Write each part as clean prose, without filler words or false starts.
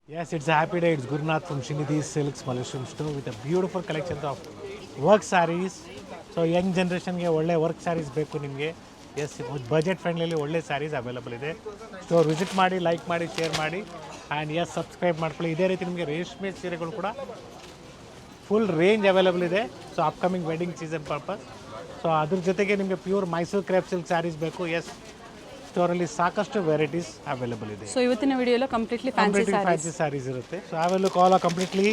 Yes, it's a happy day. It's Gurnath from Shinidhi Silks Malleshwaram store with a beautiful collection of work sarees. So young generation ಗೆ ಒಳ್ಳೆ work saris ಬೇಕು ನಿಮಗೆ. S budget friendly ಒಳ್ಳೆ saris available ಇದೆ. Store visit ಮಾಡಿ, like ಮಾಡಿ, share ಮಾಡಿ and yes subscribe ಮಾಡ್ಕೊಳ್ಳಿ. ಇದೇ ರೀತಿ ನಿಮಗೆ ರೇಷ್ಮೆ ಸೀರೆಗಳು ಕೂಡ ಫುಲ್ ರೇಂಜ್ ಅವೈಲಬಲ್ ಇದೆ. So upcoming wedding season purpose. So ಅದ್ರ ಜೊತೆಗೆ ನಿಮಗೆ pure Mysuru crepe silk saris ಬೇಕು. ಎಸ್ ಸ್ಟೋರಲ್ಲಿ ಸಾಕಷ್ಟು ವೆರೈಟೀಸ್ ಅವೈಲಬಲ್ ಇದೆ. ಸೊ ಇವತ್ತಿನ ವಿಡಿಯೋలో ಕಂಪ್ಲೀಟ್ಲಿ ಫ್ಯಾನ್ಸಿ ಸ್ಯಾರೀಸ್ ಇರುತ್ತೆ. ಸೊ ಅವೆಲ್ಲ call completely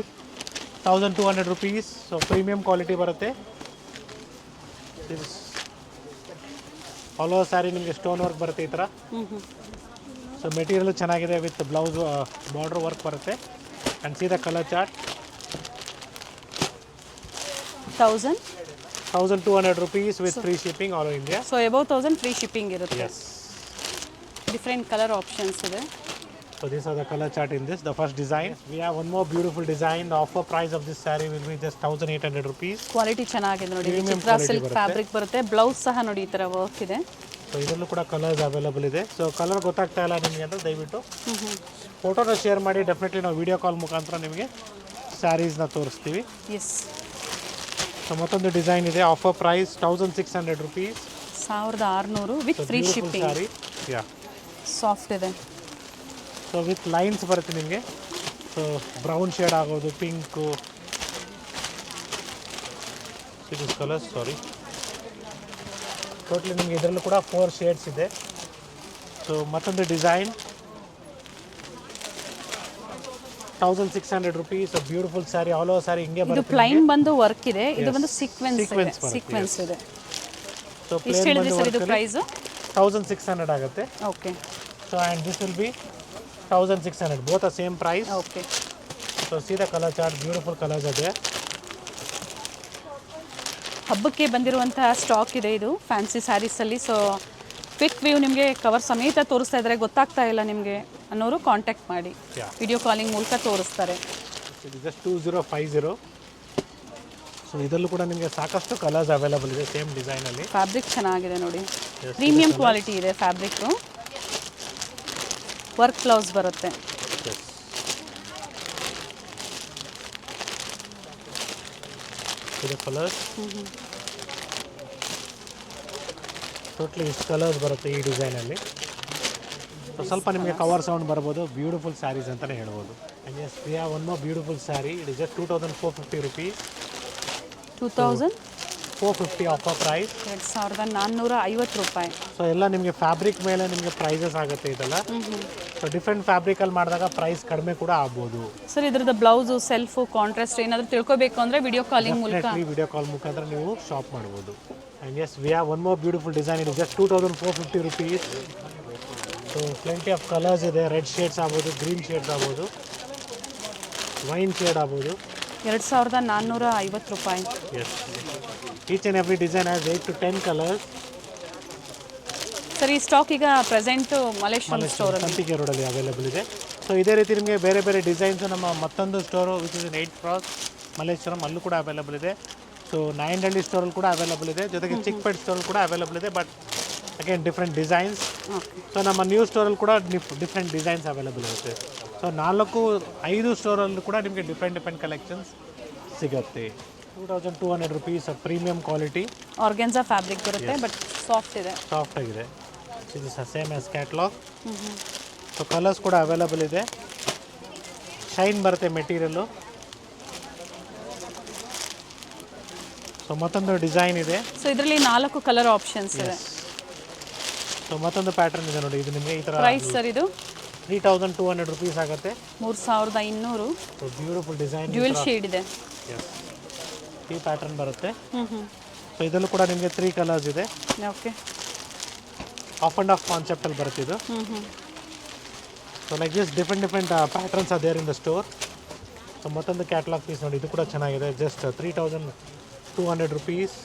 1200 rupees. So premium quality ಬರುತ್ತೆ. ಆಲ್ ಓವರ್ ಸ್ಯಾರಿ ನಿಮಗೆ ಸ್ಟೋನ್ ವರ್ಕ್ ಬರುತ್ತೆ ಈ ಥರ. ಸೊ ಮೆಟೀರಿಯಲ್ ಚೆನ್ನಾಗಿದೆ ವಿತ್ ಬ್ಲೌಸ್ ಬಾರ್ಡರ್ ವರ್ಕ್ ಬರುತ್ತೆ. And see the colour chart. 1200 rupees with free shipping all over India. So above 1000 free shipping ಇರುತ್ತೆ. Yes different colour options ಇದೆ. So these are the color chart in this. The first design. We have one more beautiful design. The offer price of this saree will be just 1800 rupees. Quality ಚೆನ್ನಾಗಿದೆ ನೋಡಿ. ಚಿತ್ರಾ silk fabric ಬರುತ್ತೆ. Blouse ಸಹ ನೋಡಿ ಈ ಥರ work ಇದೆ. So ಇದರಲ್ಲೂ ಕೂಡ ಕಲರ್ಸ್ ಅವೈಲಬಲ್ ಇದೆ. ಸೊ ಕಲರ್ ಗೊತ್ತಾಗ್ತಾ ಇಲ್ಲ ನಿಮಗೆ ಅಂದರೆ ದಯವಿಟ್ಟು ಫೋಟೋನ ಶೇರ್ ಮಾಡಿ. ಡೆಫಿನೆಟ್ಲಿ ನಾವು ವಿಡಿಯೋ ಕಾಲ್ ಮುಖಾಂತರ ನಿಮಗೆ ಸ್ಯಾರೀಸ್ನ ತೋರಿಸ್ತೀವಿ. ಎಸ್. ಸೊ ಮತ್ತೊಂದು ಡಿಸೈನ್ ಇದೆ. Offer price 1600 rupees. 1600 with free shipping. Sari ಯಾ ಸಾಫ್ಟ್ ಇದೆ. ಸೊ ವಿತ್ ಲೈನ್ಸ್ ಬರುತ್ತೆ ನಿಮಗೆ. ಸೊ ಬ್ರೌನ್ ಶೇಡ್ ಆಗೋದು, ಪಿಂಕು, ಇದು ಕಲರ್ಸ್ ಸಾರಿ ಟೋಟ್ಲಿ ನಿಮಗೆ ಇದರಲ್ಲೂ ಕೂಡ 4 ಶೇಡ್ಸ್ ಇದೆ. ಸೊ ಮತ್ತೊಂದು design 1600 rupees. Beautiful sari, all over sari ಹಿಂಗೆ ಇದು ಬರುತ್ತೆ. ಪ್ಲೈನ್ ಬಂದು ವರ್ಕ್ ಇದೆ. ಇದು ಬಂದು ಸೀಕ್ವೆನ್ಸ್ ಇದೆ. ಸೊ ಎಷ್ಟು ಹೇಳಿದ್ರಿ ಸರ್ ಇದು ಪ್ರೈಸ್? 1600 ಆಗುತ್ತೆ. Okay. So and this will be 1600. Both are same price. Okay. So see the colour chart. Beautiful colours ಇದೆ. ಹಬ್ಬಕ್ಕೆ ಬಂದಿರುವಂತಹ ಸ್ಟಾಕ್ ಇದೆ ಇದು ಫ್ಯಾನ್ಸಿ ಸ್ಯಾರೀಸಲ್ಲಿ. ಸೊ ಕ್ವಿಕ್ ವ್ಯೂ ನಿಮಗೆ ಕವರ್ ಸಮೇತ ತೋರಿಸ್ತಾ ಇದ್ದಾರೆ. ಗೊತ್ತಾಗ್ತಾ ಇಲ್ಲ ನಿಮಗೆ ಅನ್ನೋರು ಕಾಂಟ್ಯಾಕ್ಟ್ ಮಾಡಿ. ವಿಡಿಯೋ ಕಾಲಿಂಗ್ ಮೂಲಕ ತೋರಿಸ್ತಾರೆ. ಜಸ್ಟ್ 2050. ಸೊ ಇದರಲ್ಲೂ ಕೂಡ ನಿಮಗೆ ಸಾಕಷ್ಟು ಕಲರ್ಸ್ ಅವೈಲಬಲ್ ಇದೆ ಸೇಮ್ ಡಿಸೈನಲ್ಲಿ. ಫ್ಯಾಬ್ರಿಕ್ ಚೆನ್ನಾಗಿದೆ ನೋಡಿ. ಪ್ರೀಮಿಯಂ ಕ್ವಾಲಿಟಿ ಇದೆ ಫ್ಯಾಬ್ರಿಕ್ಕು. ವರ್ಕ್ ಬ್ಲೌಸ್ ಬರುತ್ತೆ. ಇದು ಕಲರ್ಸ್ ಟೋಟ್ಲಿ ಇಷ್ಟು ಕಲರ್ಸ್ ಬರುತ್ತೆ ಈ ಡಿಸೈನಲ್ಲಿ. ಸೊ ಸ್ವಲ್ಪ ನಿಮಗೆ ಕವರ್ ಸೌಂಡ್ ಬರ್ಬೋದು. ಬ್ಯೂಟಿಫುಲ್ ಸ್ಯಾರೀಸ್ ಅಂತಲೇ ಹೇಳ್ಬೋದು. And yes we have one more beautiful sari. It is just 2450 rupees. 2450 offer price. 2450 ರೂಪಾಯಿ. ಸೊ ಎಲ್ಲ ನಿಮಗೆ ಫ್ಯಾಬ್ರಿಕ್ ಮೇಲೆ ನಿಮಗೆ ಪ್ರೈಸಸ್ ಆಗುತ್ತೆ ಇದೆಲ್ಲ. ಸೊ ಡಿಫ್ರೆಂಟ್ ಫ್ಯಾಬ್ರಿಕಲ್ಲಿ ಮಾಡಿದಾಗ ಪ್ರೈಸ್ ಕಡಿಮೆ ಕೂಡ ಆಗ್ಬೋದು. ಸರ್ ಇದ್ರದ್ದು ಬ್ಲೌಸು ಸೆಲ್ಫು ಕಾಂಟ್ರಾಸ್ಟ್ ಏನಾದರೂ ತಿಳ್ಕೊಬೇಕು ಅಂದರೆ ವಿಡಿಯೋ ಕಾಲಿಂಗ್ ಮೂಲಕ ವಿಡಿಯೋ ಕಾಲ್ ಮುಖಾಂತರ ನೀವು ಶಾಪ್ ಮಾಡ್ಬೋದು. And yes we have one more beautiful design. ಇದು just 2450 rupees. So plenty of colours ಇದೆ. ರೆಡ್ ಶೇಡ್ಸ್ ಆಗ್ಬೋದು, ಗ್ರೀನ್ ಶೇಡ್ಸ್ ಆಗ್ಬೋದು, ವೈನ್ ಶೇಡ್ ಆಗ್ಬೋದು. 2450 ರೂಪಾಯಿ. Yes each and every design has 8 to 10 colours. Sir ಈ ಸ್ಟಾಕ್ ಈಗ present Malleshwaram ಸ್ಟೋರಲ್ಲಿ ಸಂಪಿಗೆ ರೋಡಲ್ಲಿ ಅವೈಲೇಬಲ್ ಇದೆ. ಸೊ ಇದೇ ರೀತಿ ನಿಮಗೆ ಬೇರೆ ಬೇರೆ ಡಿಸೈನ್ಸು ನಮ್ಮ ಮತ್ತೊಂದು store which is 8 cross Malleshwaram, ಅಲ್ಲೂ ಕೂಡ ಅವೈಲೇಬಲ್ ಇದೆ. ಸೊ ನಾಯಂಡಹಳ್ಳಿ ಸ್ಟೋರಲ್ಲಿ ಕೂಡ ಅವೈಲೇಬಲ್ ಇದೆ. ಜೊತೆಗೆ ಚಿಕ್ಕಪೇಟೆ ಸ್ಟೋರಲ್ಲಿ ಕೂಡ ಅವೈಲೇಬಲ್ ಇದೆ. But again different designs. So ನಮ್ಮ ನ್ಯೂ ಸ್ಟೋರಲ್ಲಿ ಕೂಡ ಡಿಫ್ರೆಂಟ್ ಡಿಸೈನ್ಸ್ ಅವೈಲೇಬಲ್ ಇರುತ್ತೆ. ಸೊ 4-5 ಸ್ಟೋರಲ್ಲೂ ಕೂಡ ನಿಮಗೆ ಡಿಫ್ರೆಂಟ್ ಕಲೆಕ್ಷನ್ಸ್ ಸಿಗುತ್ತೆ. 2200 rupees. Premium quality organza fabric ಬರುತ್ತೆ. ಬಟ್ ಸಾಫ್ಟ್ ಇದೆ, ಸಾಫ್ಟ್ ಆಗಿದೆ. ಇದು same as catalogue. So colours ಕೂಡ ಅವೈಲೇಬಲ್ ಇದೆ. ಶೈನ್ ಬರುತ್ತೆ ಮೆಟೀರಿಯಲ್ಲು. ಸೊ ಮತ್ತೊಂದು ಡಿಸೈನ್ ಇದೆ. ಸೊ ಇದರಲ್ಲಿ 4 ಕಲರ್ ಆಪ್ಷನ್ಸ್ ಇದೆ. ಸೊ ಮತ್ತೊಂದು ಪ್ಯಾಟರ್ನ್ ಇದೆ ನೋಡಿ. ಇದು ನಿಮಗೆ ಈ ಥರ ಪ್ರೈಸ್ ಸರ್ ಇದು 3200 ರುಪೀಸ್ ಆಗುತ್ತೆ. 3200. So beautiful design, dual shade ಇದೆ. ಈ ಪ್ಯಾಟರ್ನ್ ಬರುತ್ತೆ. ಸೊ ಇದರಲ್ಲೂ ಕೂಡ ನಿಮಗೆ 3 ಕಲರ್ಸ್ ಇದೆ. ಓಕೆ. ಆಫ್ ಆ್ಯಂಡ್ ಆಫ್ ಕಾನ್ಸೆಪ್ಟಲ್ಲಿ ಬರುತ್ತೆ ಇದು. So like this different patterns are there in the store. So ಮತ್ತೊಂದು ಕ್ಯಾಟ್ಲಾಗ್ ಪೀಸ್ ನೋಡಿ. ಇದು ಕೂಡ ಚೆನ್ನಾಗಿದೆ. Just 3200 rupees.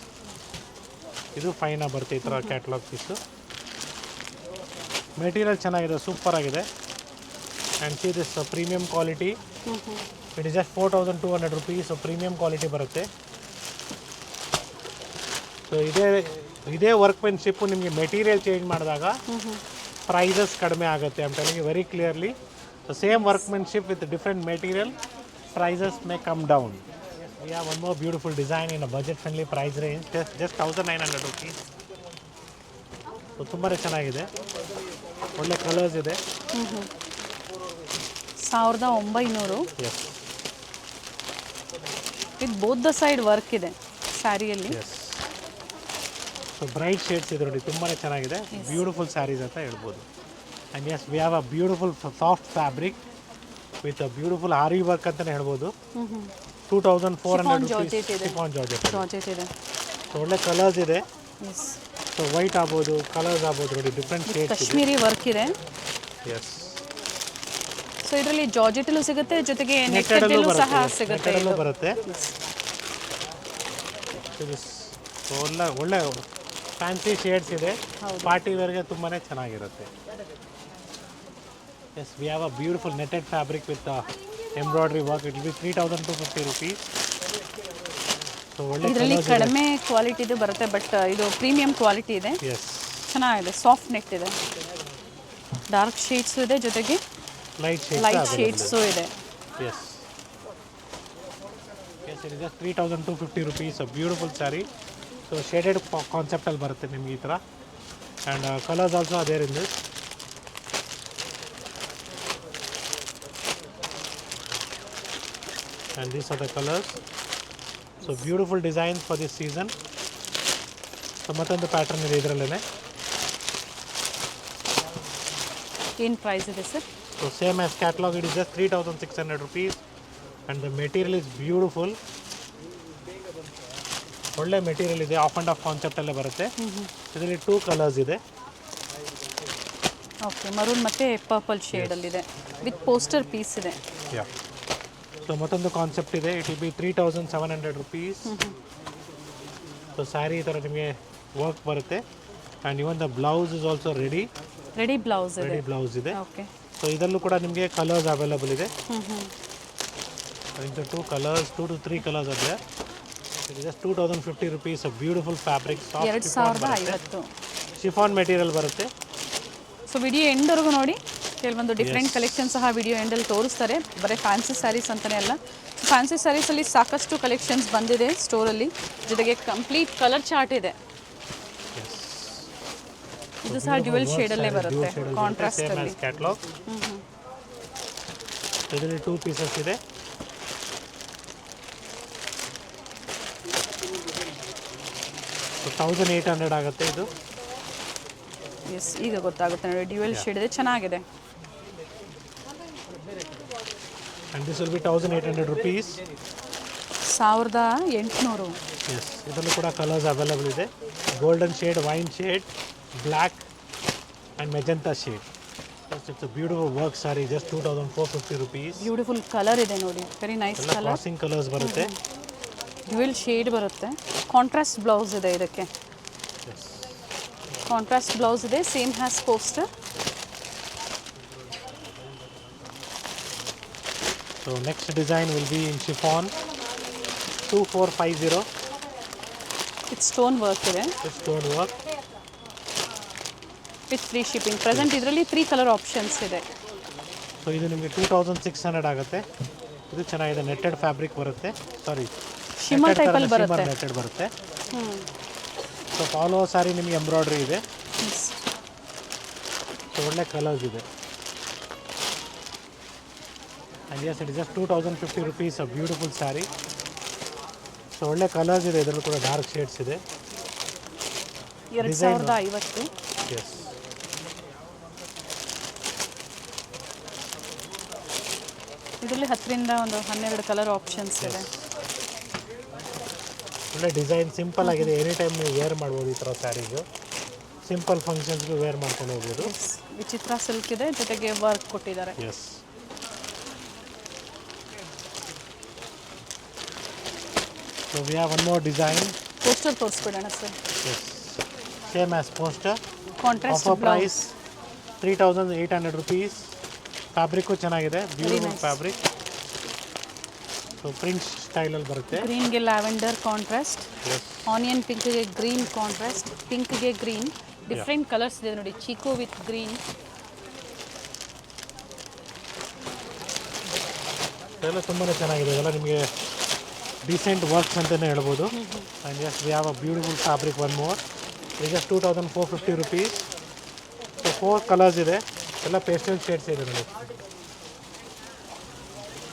ಇದು ಫೈನಾಗಿ ಬರುತ್ತೆ ಈ ಥರ ಕ್ಯಾಟ್ಲಾಗ್ ಪೀಸು. ಮೆಟೀರಿಯಲ್ ಚೆನ್ನಾಗಿದೆ, ಸೂಪರ್ ಆಗಿದೆ. And see this premium quality. It is just 4200 rupees. Premium quality ಬರುತ್ತೆ. ಸೊ ಇದೇ ವರ್ಕ್ಮೆನ್ಶಿಪ್ಪು ನಿಮಗೆ ಮೆಟೀರಿಯಲ್ ಚೇಂಜ್ ಮಾಡಿದಾಗ ಪ್ರೈಸಸ್ ಕಡಿಮೆ ಆಗುತ್ತೆ. ಅಂತ very clearly So same workmanship with different material, prices may come down. We have one more beautiful design in a budget friendly price range, just 1900 rupees. So ತುಂಬಾ ಚೆನ್ನಾಗಿದೆ, ಒಳ್ಳೆ colours ಇದೆ. 1900 yes with both the side work ಇದೆ ಸ್ಯಾರಿಯಲ್ಲಿ. Yes. So bright shades ಇದೆ ನೋಡಿ, ತುಂಬಾ ಚೆನ್ನಾಗಿದೆ, ಬ್ಯೂಟಿಫುಲ್ ಸ್ಯಾರೀಸ್ ಅಂತ ಹೇಳ್ಬೋದು. And yes we have a beautiful soft fabric with a beautiful aari work ಅಂತಲೇ ಹೇಳ್ಬೋದು. 2400 ಜಾರ್ಜೆಟ್ ಇದೆ. Chiffon georgette. ಜಾರ್ಜೆಟ್ ಇದೆ. ಸೊ ಒಳ್ಳೆ ಕಲರ್ಸ್ ಇದೆ. ಎಸ್. ಸೊ ವೈಟ್ ಆಗ್ಬೋದು, ಕಲರ್ಸ್ ಆಗ್ಬೋದು ನೋಡಿ, ಡಿಫ್ರೆಂಟ್ ಶೇಡ್ಸ್ ಇದೆ. ಕಾಶ್ಮೀರಿ ವರ್ಕ್ ಇದೆ. ಎಸ್. ಸೊ ಇದರಲ್ಲಿ ಜಾರ್ಜೆಟಲ್ಲೂ ಸಿಗುತ್ತೆ, ಜೊತೆಗೆ ನೆಟ್ಟೆಡಲ್ಲೂ ಸಹ ಸಿಗುತ್ತೆ. ನೆಟ್ಟೆಡಲ್ಲೂ ಬರುತ್ತೆ. ಒಳ್ಳೆ ಫ್ಯಾನ್ಸಿ ಶೇಡ್ಸ್ ಇದೆ, ಪಾರ್ಟಿ ವೇರ್ಗೆ ತುಂಬಾ ಚೆನ್ನಾಗಿರುತ್ತೆ. Yes, we have a beautiful netted fabric with embroidery work. It will be 3250 rupees. So ಒಳ್ಳೆ ಇದರಲ್ಲಿ ಕಡಿಮೆ ಕ್ವಾಲಿಟಿದು ಬರುತ್ತೆ, ಬಟ್ ಇದು ಪ್ರೀಮಿಯಂ ಕ್ವಾಲಿಟಿ ಇದೆ. ಎಸ್, ಚೆನ್ನಾಗಿದೆ, ಸಾಫ್ಟ್ ನೆಟ್ ಇದೆ, ಡಾರ್ಕ್ ಶೇಡ್ಸು ಇದೆ, ಜೊತೆಗೆ ಲೈಟ್ ಶೇಡ್ಸು ಇದೆ. Yes yes, it is just 3250 rupees. Beautiful sari. So shaded ಕಾನ್ಸೆಪ್ಟಲ್ಲಿ ಬರುತ್ತೆ ನಿಮ್ಗೆ ಈ ಥರ. And colours also other in this. And these are the colors. So beautiful designs for this season. So ಮತ್ತೊಂದು pattern ಇದೆ ಇದರಲ್ಲೇ. ಏನು ಪ್ರೈಸ್ ಇದೆ sir? So same as catalog, it is just 3600 rupees. And the material is beautiful. ಒಳ್ಳೆ material ಇದೆ, of and of ಕಾನ್ಸೆಪ್ಟಲ್ಲೇ ಬರುತ್ತೆ. ಇದರಲ್ಲಿ 2 colours ಇದೆ. ಓಕೆ, ಮರೂನ್ ಮತ್ತು ಪರ್ಪಲ್ ಶೇಡಲ್ಲಿದೆ, ವಿತ್ ಪೋಸ್ಟರ್ ಪೀಸ್ ಇದೆ. ಯಾ. ಸೊ ಮತ್ತೊಂದು ಕಾನ್ಸೆಪ್ಟ್ ಇದೆ, it will B 3700 rupees. So sari ಈ ಥರ ನಿಮಗೆ ವರ್ಕ್ ಬರುತ್ತೆ. And even the blouse is also ready blouse ಇದೆ. ಓಕೆ. ಸೊ ಇದರಲ್ಲೂ ಕೂಡ ನಿಮಗೆ ಕಲರ್ಸ್ ಅವೈಲಬಲ್ ಇದೆ. ಇಂಥ 2 ಕಲರ್ಸ್, 2 to 3 ಕಲರ್ಸ್ ಇದೆ. It is just 2050 rupees. Beautiful fabric, 2050 chiffon material ಬರುತ್ತೆ. ಸೊ ವಿಡಿಯೋ ಎಂಡ್ವರೆಗೂ ನೋಡಿ, ಕೆಲವೊಂದು ಡಿಫ್ರೆಂಟ್ ಕಲೆಕ್ಷನ್ ಸಹ ವಿಡಿಯೋ ಎಂಡಲ್ಲಿ ತೋರಿಸ್ತಾರೆ. ಬರೀ ಫ್ಯಾನ್ಸಿ ಸ್ಯಾರೀಸ್ ಅಂತಲೇ ಅಲ್ಲ, ಫ್ಯಾನ್ಸಿ ಸ್ಯಾರೀಸಲ್ಲಿ ಸಾಕಷ್ಟು ಕಲೆಕ್ಷನ್ಸ್ ಬಂದಿದೆ ಸ್ಟೋರಲ್ಲಿ, ಜೊತೆಗೆ ಕಂಪ್ಲೀಟ್ ಕಲರ್ ಚಾರ್ಟ್ ಇದೆ. ಇದು ಸಹ ಡ್ಯುಯಲ್ ಶೇಡಲ್ಲೇ ಬರುತ್ತೆ, ಕಾಂಟ್ರಾಸ್ಟಲ್ಲಿ. ಕ್ಯಾಟಲಾಗ್ ಇದರಲ್ಲಿ 2 ಪೀಸಸ್ ಇದೆ. ಸೊ 1800 ಆಗುತ್ತೆ ಇದು. ಎಸ್, ಈಗ ಗೊತ್ತಾಗುತ್ತೆ ನೋಡಿ, ಡ್ಯುಯಲ್ ಶೇಡ್ ಇದೆ, ಚೆನ್ನಾಗಿದೆ. And this will be 1800 rupees. 1800. Yes, ಇದರಲ್ಲೂ ಕೂಡ ಕಲರ್ಸ್ ಅವೈಲಬಲ್ ಇದೆ. Golden shade, wine shade, black and magenta shade. It's a beautiful work sari, just 2450 rupees. Beautiful colour ಇದೆ ನೋಡಿ, very nice colour. Crossing colours ಬರುತ್ತೆ. Dual shade ಬರುತ್ತೆ. Contrast blouse ಇದೆ ಇದಕ್ಕೆ. Contrast blouse ಇದೆ, same as poster. So next design will be in chiffon 2450. With stone work ಇದೆ, With stone work. With free shipping. Present ಇದರಲ್ಲಿ 3 colour options ಇದೆ. So ಇದು ನಿಮಗೆ 2600 ಆಗುತ್ತೆ. ಇದು ಚೆನ್ನಾಗಿದೆ, ನೆಟ್ಟೆಡ್ ಫ್ಯಾಬ್ರಿಕ್ ಬರುತ್ತೆ. ಸಾರಿ, ಶಿಮ್ಮರ್ ಟೈಪಲ್ಲಿ ಬರುತ್ತೆ. ನೆಟ್ಟೆಡ್ ಬರುತ್ತೆ. ಸೊ ಆಲ್ ಓವರ್ ಸಾರಿ ನಿಮಗೆ ಎಂಬ್ರಾಯ್ಡ್ರಿ ಇದೆ. ಸೊ ಒಳ್ಳೆ ಕಲರ್ಸ್ ಇದೆ. And yes, it is just 2050 rupees. Beautiful sari. So ಒಳ್ಳೆ ಕಲರ್ಸ್ ಇದೆ, ಇದರಲ್ಲೂ ಕೂಡ ಡಾರ್ಕ್ ಶೇಡ್ಸ್ ಇದೆ. 2050. ಎಸ್, ಇದರಲ್ಲಿ 10ರಿಂದ ಒಂದು 12 ಕಲರ್ ಆಪ್ಷನ್ಸ್ ಇದೆ. ಒಳ್ಳೆ ಡಿಸೈನ್, ಸಿಂಪಲ್ ಆಗಿದೆ. ಎನಿ ಟೈಮ್ ನೀವು ವೇರ್ ಮಾಡ್ಬೋದು ಈ ಥರ ಸ್ಯಾರೀಸು. ಸಿಂಪಲ್ ಫಂಕ್ಷನ್ಸ್ಗೂ ವೇರ್ ಮಾಡ್ಕೊಂಡು ಹೋಗ್ಬೋದು. ವಿಚಿತ್ರ ಸಿಲ್ಕ್ ಇದೆ, ಜೊತೆಗೆ ವರ್ಕ್ ಕೊಟ್ಟಿದ್ದಾರೆ. Yes. So we have one more design. Poster ತೋರಿಸ್ಬಿಡೋಣ sir. Yes, same as poster. Contrast offer price 3800 rupees. Fabric ಚೆನ್ನಾಗಿದೆ, ಬ್ಯೂಟಿಫುಲ್ ಫ್ಯಾಬ್ರಿಕ್. ಸೊ ಪ್ರಿಂಟ್ ಸ್ಟೈಲಲ್ಲಿ ಬರುತ್ತೆ. ಗ್ರೀನ್ಗೆ ಲ್ಯಾವೆಂಡರ್ ಕಾಂಟ್ರಾಸ್ಟ್, ಆನಿಯನ್ ಪಿಂಕ್ಗೆ ಗ್ರೀನ್ ಕಾಂಟ್ರಾಸ್ಟ್, ಪಿಂಕ್ಗೆ ಗ್ರೀನ್, ಡಿಫ್ರೆಂಟ್ ಕಲರ್ಸ್ ಇದೆ ನೋಡಿ. ಚೀಕೋ ವಿತ್ ಗ್ರೀನ್, ಎಲ್ಲ ತುಂಬಾ ಚೆನ್ನಾಗಿದೆ, ಇದೆಲ್ಲ ನಿಮಗೆ ಡೀಸೆಂಟ್ ವರ್ಕ್ಸ್ ಅಂತಲೇ ಹೇಳ್ಬೋದು. And just we have a beautiful fabric one more. ಇದು ಜಸ್ಟ್ 2450 ರುಪೀಸ್. ಸೊ 4 ಕಲರ್ಸ್ ಇದೆ, ಎಲ್ಲ ಪೇಸ್ಟಲ್ ಶೇಡ್ಸ್ ಇದೆ ನೋಡಿ.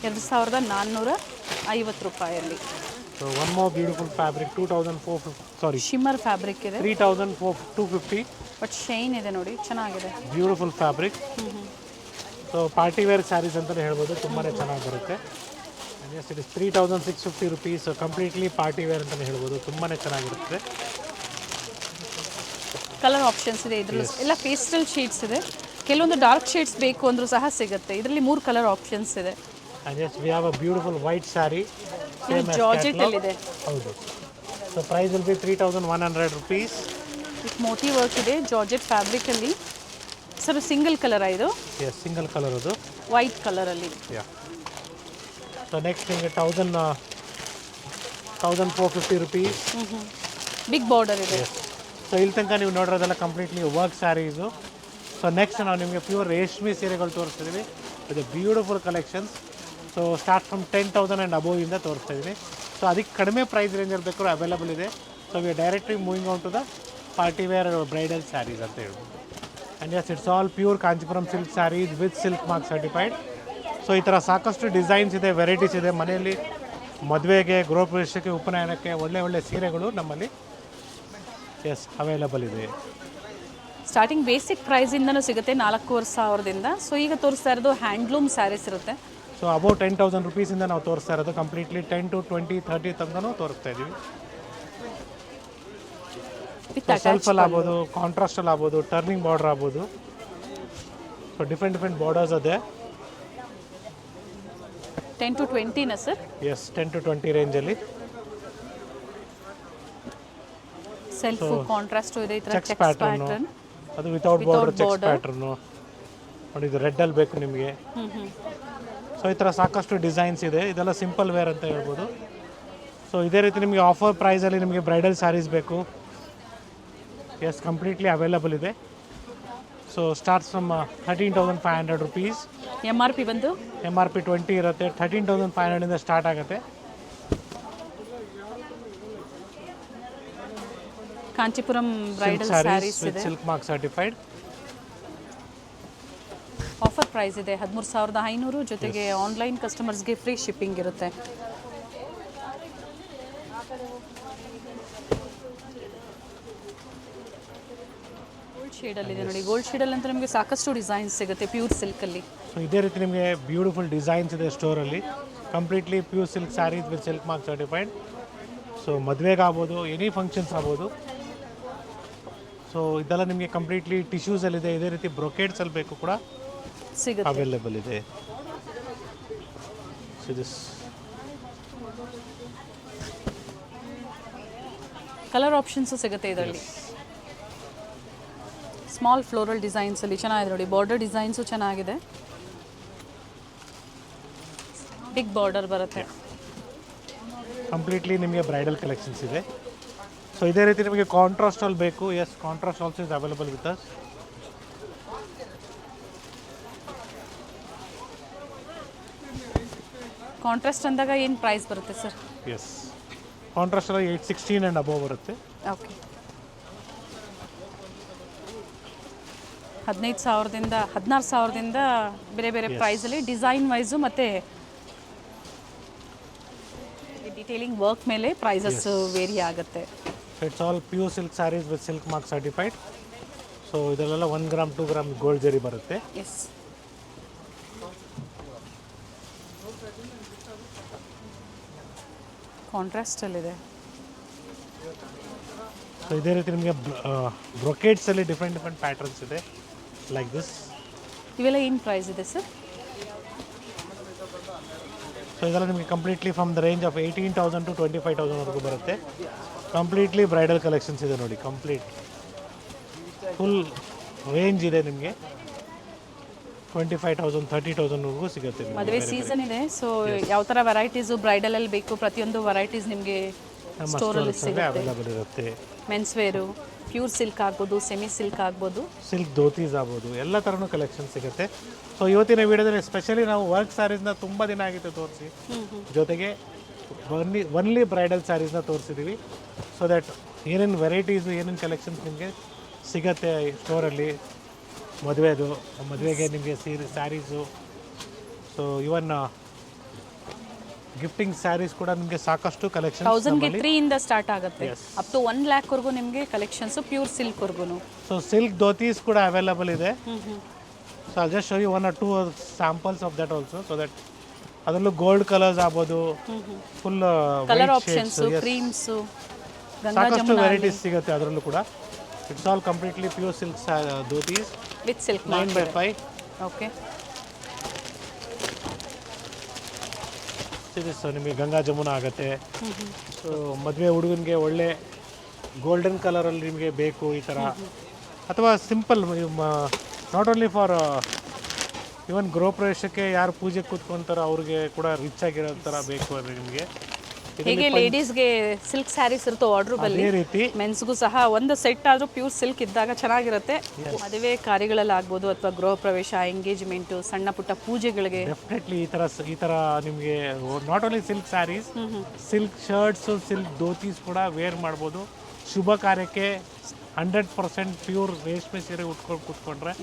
2450 ರೂಪಾಯಲ್ಲಿ. So one more beautiful fabric 2450, sorry shimmer fabric ಇದೆ, 3250. ಬಟ್ ಶೈನ್ ಇದೆ ನೋಡಿ, ಚೆನ್ನಾಗಿದೆ. Beautiful fabric. So party wear sarees ಅಂತಲೇ ಹೇಳ್ಬೋದು, ತುಂಬಾ ಚೆನ್ನಾಗಿ ಬರುತ್ತೆ. Yes it is 3650 rupees. Completely party wear ಅಂತಲೇ ಹೇಳ್ಬೋದು, ತುಂಬಾ ಚೆನ್ನಾಗಿರುತ್ತೆ. ಕಲರ್ ಆಪ್ಷನ್ಸ್ ಇದೆ ಇದರಲ್ಲಿ, ಎಲ್ಲ ಪೇಸ್ಟಲ್ ಶೇಡ್ಸ್ ಇದೆ. ಕೆಲವೊಂದು ಡಾರ್ಕ್ ಶೇಡ್ಸ್ ಬೇಕು ಅಂದರೂ ಸಹ ಸಿಗುತ್ತೆ. ಇದರಲ್ಲಿ 3 ಕಲರ್ ಆಪ್ಷನ್ಸ್ ಇದೆ. And yes we have a beautiful white sari, georgette ಅಲ್ಲಿ ಇದೆ. ಹೌದು. So price will be 3100 rupees. With moti work ಇದೆ, ಜಾರ್ಜೆಟ್ ಫ್ಯಾಬ್ರಿಕ್ ಅಲ್ಲಿ. ಸರ್ ಸಿಂಗಲ್ ಕಲರ್ ಇದು? ಎಸ್, ಸಿಂಗಲ್ ಕಲರ್ ಅದು, ವೈಟ್ ಕಲರ್ ಅಲ್ಲಿ. ಯಾ. ಸೊ ನೆಕ್ಸ್ಟ್ ನಿಮಗೆ 1450 ರುಪೀಸ್. ಬಿಗ್ ಬಾರ್ಡರ್ ಇದೆ. ಸೊ ಇಲ್ಲಿ ತನಕ ನೀವು ನೋಡಿರೋದೆಲ್ಲ completely work sarees. So next ನಾವು ನಿಮಗೆ ಪ್ಯೂರ್ ರೇಷ್ಮೆ ಸೀರೆಗಳು ತೋರಿಸ್ತಿದ್ದೀವಿ with beautiful collections. So start from 10,000 and above ಇಂದ ತೋರಿಸ್ತಾ ಇದ್ದೀನಿ. ಸೊ ಅದಕ್ಕೆ ಕಡಿಮೆ ಪ್ರೈಸ್ ರೇಂಜಲ್ಲಿ ಬೇಕಾದ್ರೂ ಅವೈಲಬಲ್ ಇದೆ. So we directly moving out to the party wear bridal saris ಅಂತ ಹೇಳ್ಬೋದು. And yes it's all pure Kanchipuram silk saris with silk mark certified. So ಈ ಥರ ಸಾಕಷ್ಟು ಡಿಸೈನ್ಸ್ ಇದೆ, ವೆರೈಟೀಸ್ ಇದೆ. ಮನೆಯಲ್ಲಿ ಮದುವೆಗೆ, ಗೃಹಪ್ರವೇಶಕ್ಕೆ, ಉಪನಯನಕ್ಕೆ ಒಳ್ಳೆ ಸೀರೆಗಳು ನಮ್ಮಲ್ಲಿ ಎಸ್ ಅವೈಲಬಲ್ ಇದೆ. ಸ್ಟಾರ್ಟಿಂಗ್ ಬೇಸಿಕ್ ಪ್ರೈಸಿಂದನೂ ಸಿಗುತ್ತೆ 4500ದಿಂದ. ಸೊ ಈಗ ತೋರಿಸ್ತಾ ಇರೋದು ಹ್ಯಾಂಡ್ಲೂಮ್ ಸ್ಯಾರೀಸ್ ಇರುತ್ತೆ. ಸೊ ಅಬೌವ್ 10,000 ರುಪೀಸಿಂದ ನಾವು ತೋರಿಸ್ತಾ ಇರೋದು. ಕಂಪ್ಲೀಟ್ಲಿ 10 to 20, 30 ತನಕನೂ ತೋರಿಸ್ತಾ ಇದ್ದೀವಿ. ಸೆಲ್ಫಲ್ಲಿ ಆಗ್ಬೋದು, ಕಾಂಟ್ರಾಸ್ಟಲ್ಲಿ ಆಗ್ಬೋದು, ಟರ್ನಿಂಗ್ ಬಾರ್ಡರ್ ಆಗ್ಬೋದು. ಸೊ ಡಿಫ್ರೆಂಟ್ ಬಾರ್ಡರ್ಸ್ ಅದೇ. 10 to 20ನಾ ಸರ್? ಎಸ್, 10 to 20 ರೇಂಜಲ್ಲಿ. ಸೆಲ್ಫ್ ಕಾಂಟ್ರಾಸ್ಟ್ ಇದೆ, ಈ ಥರ ಚೆಕ್ಸ್ ಪ್ಯಾಟರ್ನ್, ಅದು ವಿತೌಟ್ ಬಾರ್ಡರ್ ಚೆಕ್ಸ್ ಪ್ಯಾಟರ್ನು ನೋಡಿ. ಇದು ರೆಡ್ಡಲ್ಲಿ ಬೇಕು ನಿಮಗೆ. ಸೊ ಈ ಥರ ಸಾಕಷ್ಟು ಡಿಸೈನ್ಸ್ ಇದೆ. ಇದೆಲ್ಲ ಸಿಂಪಲ್ ವೇರ್ ಅಂತ ಹೇಳ್ಬೋದು. ಸೊ ಇದೇ ರೀತಿ ನಿಮಗೆ ಆಫರ್ ಪ್ರೈಸಲ್ಲಿ ನಿಮಗೆ ಬ್ರೈಡಲ್ ಸ್ಯಾರೀಸ್ ಬೇಕು, ಎಸ್ ಕಂಪ್ಲೀಟ್ಲಿ ಅವೈಲಬಲ್ ಇದೆ. So starts from 13,500 rupees. MRP ಬಂದು MRP 20 ಇರುತ್ತೆ. 13,500ಇಂದ ಸ್ಟಾರ್ಟ್ ಆಗುತ್ತೆ. ಕಾಂಚಿಪುರಂ ಬ್ರೈಡಲ್ ಸ್ಯಾರೀಸ್ ಇದೆ, silk mark certified. Offer price ಇದೆ 13,500, ಜೊತೆಗೆ ಆನ್ಲೈನ್ ಕಸ್ಟಮರ್ಸ್ಗೆ ಫ್ರೀ ಶಿಪ್ಪಿಂಗ್ ಇರುತ್ತೆ. ಗೋಲ್ಡ್ ಶೇಡಲ್ಲಿದೆ ನೋಡಿ. ಗೋಲ್ಡ್ ಶೇಡಲ್ಲಿ ಅಂತ ನಿಮಗೆ ಸಾಕಷ್ಟು ಡಿಸೈನ್ಸ್ ಸಿಗುತ್ತೆ ಪ್ಯೂರ್ ಸಿಲ್ಕಲ್ಲಿ. ಸೊ ಇದೇ ರೀತಿ ನಿಮಗೆ ಬ್ಯೂಟಿಫುಲ್ ಡಿಸೈನ್ಸ್ ಇದೆ ಸ್ಟೋರಲ್ಲಿ. Completely pure silk saris with silk mark certified. So ಮದುವೆಗೆ ಆಗ್ಬೋದು, ಎನಿ ಫಂಕ್ಷನ್ಸ್ ಆಗ್ಬೋದು. ಸೊ ಇದೆಲ್ಲ ನಿಮಗೆ ಕಂಪ್ಲೀಟ್ಲಿ ಟಿಶ್ಯೂಸಲ್ಲಿದೆ. ಇದೇ ರೀತಿ ಬ್ರೊಕೇಡ್ಸಲ್ಲಿ ಬೇಕು ಕೂಡ ಸಿಗುತ್ತೆ, ಅವೈಲೇಬಲ್ ಇದೆ. ಸೊ ದಿಸ್ ಕಲರ್ ಆಪ್ಷನ್ಸು ಸಿಗುತ್ತೆ ಇದರಲ್ಲಿ. ಸ್ಮಾಲ್ ಫ್ಲೋರಲ್ ಡಿಸೈನ್ಸಲ್ಲಿ ಚೆನ್ನಾಗಿದೆ ನೋಡಿ. ಬಾರ್ಡರ್ ಡಿಸೈನ್ಸು ಚೆನ್ನಾಗಿದೆ, ಬಿಗ್ ಬಾರ್ಡರ್ ಬರುತ್ತೆ. ಕಂಪ್ಲೀಟ್ಲಿ ನಿಮಗೆ ಬ್ರೈಡಲ್ ಕಲೆಕ್ಷನ್ಸ್ ಇದೆ. ಸೊ ಇದೇ ರೀತಿ ನಿಮಗೆ ಕಾಂಟ್ರಾಸ್ಟಲ್ಲಿ ಬೇಕು, yes contrast also is available with us. Contrast ಅಂದಾಗ ಏನು ಪ್ರೈಸ್ ಬರುತ್ತೆ ಸರ್? ಎಸ್, ಕಾಂಟ್ರಾಸ್ಟಲ್ಲಿ 816 ಆ್ಯಂಡ್ ಅಬೋವ್ ಬರುತ್ತೆ. ಓಕೆ, 15,000ದಿಂದ 16,000ದಿಂದ ಬೇರೆ ಬೇರೆ ಪ್ರೈಸಲ್ಲಿ ಡಿಸೈನ್ ವೈಸು ಮತ್ತು ಡೀಟೇಲಿಂಗ್ ವರ್ಕ್ ಮೇಲೆ ಪ್ರೈಸಸ್ ವೇರಿ ಆಗುತ್ತೆ. It's all pure silk saris with silk mark certified. So ಇದರಲ್ಲೆಲ್ಲ 1 ಗ್ರಾಮ್ 2 ಗ್ರಾಮ್ ಗೋಲ್ಡ್ ಜರಿ ಬರುತ್ತೆ. ಎಸ್, ಕಾಂಟ್ರಾಸ್ಟಲ್ಲಿದೆ. ಸೊ ಇದೇ ರೀತಿ ನಿಮಗೆ ಬ್ರೊಕೇಡ್ಸಲ್ಲಿ ಡಿಫ್ರೆಂಟ್ ಪ್ಯಾಟರ್ನ್ಸ್ ಇದೆ ಲೈಕ್ ದಿಸ್. ಇವೆಲ್ಲ ಏನು ಪ್ರೈಸ್ ಇದೆ ಸರ್? ಸೊ ಇದೆಲ್ಲ ನಿಮಗೆ completely from the range of 18,000 to 25,000ವರೆಗೂ ಬರುತ್ತೆ. ಕಂಪ್ಲೀಟ್ಲಿ ಬ್ರೈಡಲ್ ಕಲೆಕ್ಷನ್ಸ್ ಇದೆ ನೋಡಿ. ಕಂಪ್ಲೀಟ್ ಫುಲ್ ರೇಂಜ್ ಇದೆ ನಿಮಗೆ. 25,000 30,000ವರೆಗೂ ಸಿಗುತ್ತೆ. ಮದುವೆ ಸೀಸನ್ ಇದೆ, ಸೊ ಯಾವ ಥರ ವೆರೈಟೀಸು ಬ್ರೈಡಲಲ್ಲಿ ಬೇಕು ಪ್ರತಿಯೊಂದು ವೆರೈಟೀಸ್ ನಿಮಗೆ ಸ್ಟೋರಲ್ಲಿ ಸಿಗುತ್ತೆ. ಅವೈಲಬಲ್ ಇರುತ್ತೆ. ಮೆನ್ಸ್ ವೇರು, ಪ್ಯೂರ್ ಸಿಲ್ಕ್ ಆಗ್ಬೋದು, ಸೆಮಿ ಸಿಲ್ಕ್ ಆಗ್ಬೋದು. ಸಿಲ್ಕ್ ಧೋತೀಸ್ ಆಗ್ಬೋದು, ಎಲ್ಲ ಥರನೂ ಕಲೆಕ್ಷನ್ ಸಿಗುತ್ತೆ. ಸೊ ಇವತ್ತಿನ ವಿಡಿಯೋದಲ್ಲಿ ಸ್ಪೆಷಲಿ ನಾವು ವರ್ಕ್ ಸ್ಯಾರೀಸ್ನ ತುಂಬ ದಿನ ಆಗಿತ್ತು ತೋರಿಸಿ, ಜೊತೆಗೆ ಒನ್ಲಿ ಬ್ರೈಡಲ್ ಸ್ಯಾರೀಸ್ನ ತೋರಿಸಿದ್ದೀವಿ. ಸೊ ದ್ಯಾಟ್ ಏನೇನು ವೆರೈಟೀಸು, ಏನೇನು ಕಲೆಕ್ಷನ್ಸ್ ನಿಮಗೆ ಸಿಗುತ್ತೆ ಸ್ಟೋರಲ್ಲಿ. ಮದುವೆಗೆ ನಿಮಗೆ saris, so even gifting saris ಕೂಡ ನಿಮಗೆ ಸಾಕಷ್ಟು ಕಲೆಕ್ಷನ್ 1000 ಇಂದ ಸ್ಟಾರ್ಟ್ ಆಗುತ್ತೆ, ಅಪ್ ಟು 1 lakh ವರೆಗೂ ನಿಮಗೆ ಕಲೆಕ್ಷನ್ಸ್ ಪ್ಯೂರ್ ಸಿಲ್ಕ್ ವರೆಗೂ. ಸೊ ಸಿಲ್ಕ್ ಧೋತೀಸ್ ಕೂಡ ಅವೈಲಬಲ್ ಇದೆ. So I just show you 1 or 2 samples of that also. So that ಅದರಲ್ಲೂ ಗೋಲ್ಡ್ ಕಲರ್ಸ್ ಆಗ್ಬೋದು, ಫುಲ್ ಕಲರ್ ಆಪ್ಷನ್ಸ್, ಕ್ರೀಮ್ಸ್, ಸಾಕಷ್ಟು ವೆರೈಟೀಸ್ ಸಿಗುತ್ತೆ ಅದರಲ್ಲೂ ಕೂಡ. It's all completely pure silk dhotis with silk 9x5. Okay, so ನಿಮಗೆ ಗಂಗಾ ಜಮುನ ಆಗುತ್ತೆ. ಸೊ ಮದುವೆ ಹುಡುಗನಿಗೆ ಒಳ್ಳೆ ಗೋಲ್ಡನ್ ಕಲರಲ್ಲಿ ನಿಮಗೆ ಬೇಕು ಈ ಥರ, ಅಥವಾ simple not only for even ಗೃಹ ಪ್ರವೇಶಕ್ಕೆ ಯಾರು ಪೂಜೆ ಕೂತ್ಕೊಂತಾರೋ ಅವ್ರಿಗೆ ಕೂಡ ರಿಚ್ ಆಗಿರೋ ಥರ ಬೇಕು ಅಂದರೆ ನಿಮಗೆ. ಹೇಗೆ ಲೇಡೀಸ್ಗೆ ಸಿಲ್ಕ್ ಸ್ಯಾರೀಸ್ ಇರುತ್ತೋ ಆರ್ಡ್ರಬಲ್ಲಿ, ಅದೇ ರೀತಿ ಮೆನ್ಸ್ಗೂ ಸಹ ಒಂದು ಸೆಟ್ ಆದರೂ ಪ್ಯೂರ್ ಸಿಲ್ಕ್ ಇದ್ದಾಗ ಚೆನ್ನಾಗಿರುತ್ತೆ. ಮದುವೆ ಕಾರ್ಯಗಳಲ್ಲಿ ಆಗ್ಬೋದು, ಅಥವಾ ಗೃಹ ಪ್ರವೇಶ, ಎಂಗೇಜ್ಮೆಂಟು, ಸಣ್ಣ ಪುಟ್ಟ ಪೂಜೆಗಳಿಗೆ ಡೆಫಿನೆಟ್ಲಿ ಈ ಥರ ನಿಮಗೆ not only silk saris, silk shirts, silk dhotis ಕೂಡ ವೇರ್ ಮಾಡ್ಬೋದು. ಶುಭ ಕಾರ್ಯಕ್ಕೆ 100% ಪ್ಯೂರ್ ರೇಷ್ಮೆ ಸೀರೆ ಉಟ್ಕೊಂಡು ಕೂತ್ಕೊಂಡ್ರೆ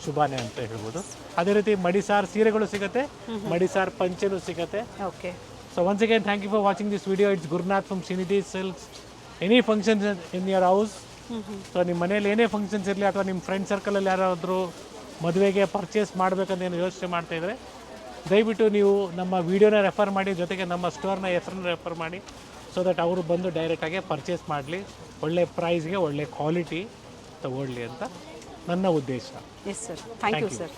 ಶುಭಾನೇ ಅಂತ ಹೇಳ್ಬೋದು. ಅದೇ ರೀತಿ ಮಡಿಸಾರ್ ಸೀರೆಗಳು ಸಿಗುತ್ತೆ, ಮಡಿಸಾರ್ ಪಂಚೆನೂ ಸಿಗುತ್ತೆ. Okay, so once again thank you for watching this video. It's Gurnath from Srinidhi Silks. Any functions in your house, so ನಿಮ್ಮ ಮನೇಲಿ ಏನೇ ಫಂಕ್ಷನ್ಸ್ ಇರಲಿ, ಅಥವಾ ನಿಮ್ಮ ಫ್ರೆಂಡ್ ಸರ್ಕಲಲ್ಲಿ ಯಾರಾದರೂ ಮದುವೆಗೆ ಪರ್ಚೇಸ್ ಮಾಡಬೇಕಂತ ಏನು ಯೋಚನೆ ಮಾಡ್ತಾಯಿದ್ರೆ, ದಯವಿಟ್ಟು ನೀವು ನಮ್ಮ ವೀಡಿಯೋನ ರೆಫರ್ ಮಾಡಿ, ಜೊತೆಗೆ ನಮ್ಮ ಸ್ಟೋರ್ನ ಹೆಸರನ್ನ ರೆಫರ್ ಮಾಡಿ. ಸೊ ದಟ್ ಅವರು ಬಂದು ಡೈರೆಕ್ಟಾಗಿ ಪರ್ಚೇಸ್ ಮಾಡಲಿ, ಒಳ್ಳೆ ಪ್ರೈಸ್ಗೆ ಒಳ್ಳೆ ಕ್ವಾಲಿಟಿ ತಗೊಳ್ಳಿ ಅಂತ ನನ್ನ ಉದ್ದೇಶ. Yes sir, thank you sir.